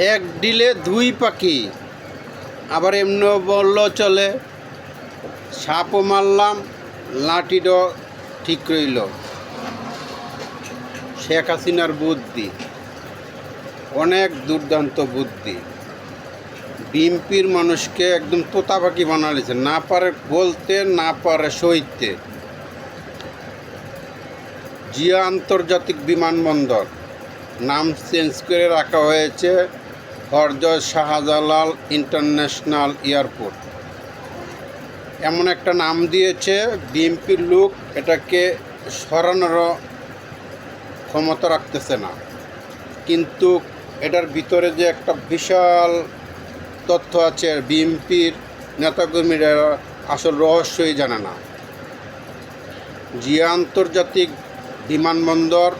এক ডিলে দুই পাখি, আবার এমনি বললেও চলে। সাপও মারলাম, লাঠিটাও ঠিক রইল। শেখ হাসিনার বুদ্ধি অনেক দুর্দান্ত বুদ্ধি। বিএনপির মানুষকে একদম তোতা পাখি বানালেছে, না পারে বলতে, না পারে সইতে। জিয়া আন্তর্জাতিক বিমানবন্দর নাম চেঞ্জ করে রাখা হয়েছে হরজত শাহজালাল ইন্টারন্যাশনাল এয়ারপোর্ট। এমন একটা নাম দিয়েছে বিএনপির লোক এটাকে সরানোরও ক্ষমতা রাখতেছে না। কিন্তু এটার ভিতরে যে একটা বিশাল তথ্য আছে, বিএনপির নেতাকর্মীরা আসল রহস্যই জানে না। জিয়া আন্তর্জাতিক বিমানবন্দর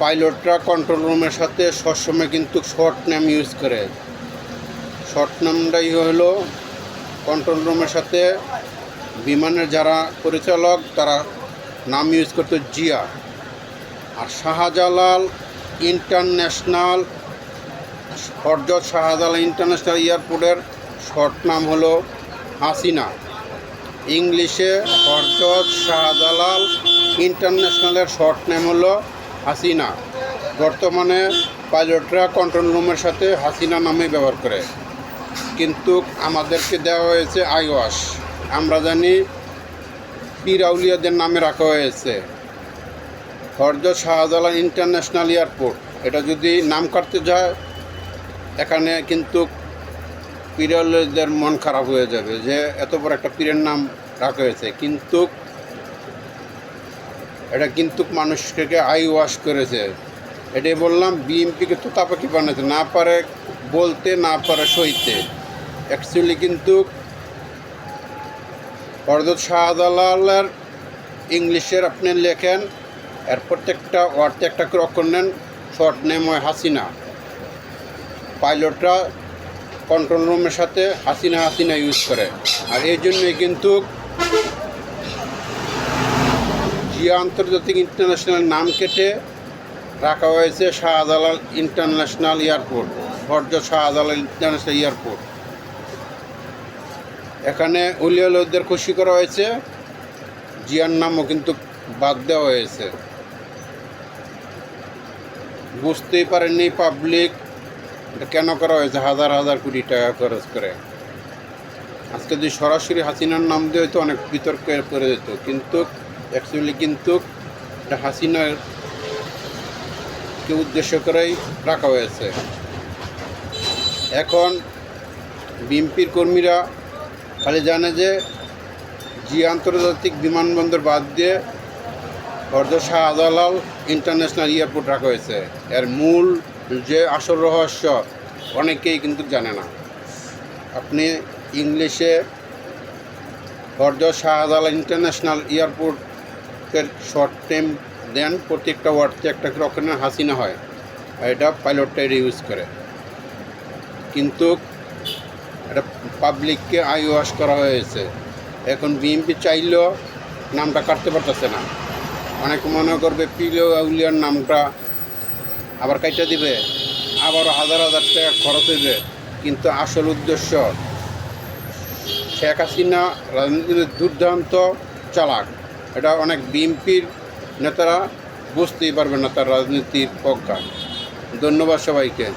পাইলটরা কন্ট্রোল রুমের সাথে সবসময় কিন্তু শর্ট নেম ইউজ করে। শর্ট নেমটাই হলো কন্ট্রোল রুমের সাথে বিমানের যারা পরিচালক তারা নাম ইউজ করতো জিয়া। আর শাহজালাল ইন্টারন্যাশনাল, হরজত শাহজালাল ইন্টারন্যাশনাল এয়ারপোর্টের শর্ট নাম হলো হাসিনা। ইংলিশে হরজত শাহজালাল ইন্টারন্যাশনালের শর্ট নেম হলো হাসিনা। বর্তমানে পাইলটরা কন্ট্রোল রুমের সাথে হাসিনা নামে ব্যবহার করে, কিন্তু আমাদেরকে দেওয়া হয়েছে আইওয়াস। আমরা জানি পীর আউলিয়াদের নামে রাখা হয়েছে হরজত শাহজালাল ইন্টারন্যাশনাল এয়ারপোর্ট। এটা যদি নাম কাটতে যায় এখানে কিন্তু পীর আউলিয়াদের মন খারাপ হয়ে যাবে যে এত বড় একটা পীরের নাম রাখা হয়েছে। কিন্তু এটা কিন্তু মানুষকে আইওয়াশ করেছে। এটাই বললাম, বিএনপিকে তোতা পাখি বানাতে, না পারে বলতে, না পারে সইতে। অ্যাকচুয়ালি কিন্তু হরজত শাহজালালের ইংলিশের আপনি লেখেন, এর প্রত্যেকটা ওয়ার্ডে একটা করে অক্ষর নেন, শর্ট নেম হয় হাসিনা। পাইলটরা কন্ট্রোল রুমের সাথে হাসিনা হাসিনা ইউজ করে। আর এই জন্যই কিন্তু জিয়া আন্তর্জাতিক ইন্টারন্যাশনাল নাম কেটে রাখা হয়েছে শাহজালাল ইন্টারন্যাশনাল এয়ারপোর্ট, হরজত শাহজালাল ইন্টারন্যাশনাল এয়ারপোর্ট। এখানে উলিয়ালদের খুশি করা হয়েছে, জিয়ার নামও কিন্তু বাদ দেওয়া হয়েছে। বুঝতেই পারেননি পাবলিক এটা কেন করা হয়েছে, হাজার হাজার কোটি টাকা খরচ করে। আজকে যদি সরাসরি হাসিনার নাম দিয়ে হয়তো অনেক বিতর্ক করে যেত, কিন্তু অ্যাকচুয়ালি কিন্তু এটা হাসিনাকে উদ্দেশ্য করেই রাখা হয়েছে। এখন বিএনপির কর্মীরা খালি জানে যে জিয়া আন্তর্জাতিক বিমানবন্দর বাদ দিয়ে হরজত শাহজালাল ইন্টারন্যাশনাল এয়ারপোর্ট রাখা হয়েছে। এর মূল যে আসল রহস্য অনেকেই কিন্তু জানে না। আপনি ইংলিশে হরজত শাহজালাল ইন্টারন্যাশনাল এয়ারপোর্টের শর্ট নেম দেন, প্রত্যেকটা ওয়ার্ডে একটা করে অক্ষর হাসিনা হয়, আর এটা পাইলটটা ইউজ করে। কিন্তু এটা পাবলিককে আইওয়াশ করা হয়েছে। এখন বিএনপি চাইলেও নামটা কাটতে পারতেছে না। অনেকে মনে করবে পীর আউলিয়ার নামটা আবার কাইটা দিবে, আবারও হাজার হাজার টাকা খরচ হইবে। কিন্তু আসল উদ্দেশ্য, শেখ হাসিনা রাজনীতিতে দুর্দান্ত চালাক। এটা অনেক বিএনপির নেতারা বুঝতেই পারবে না তার রাজনীতির প্রজ্ঞা। ধন্যবাদ সবাইকে।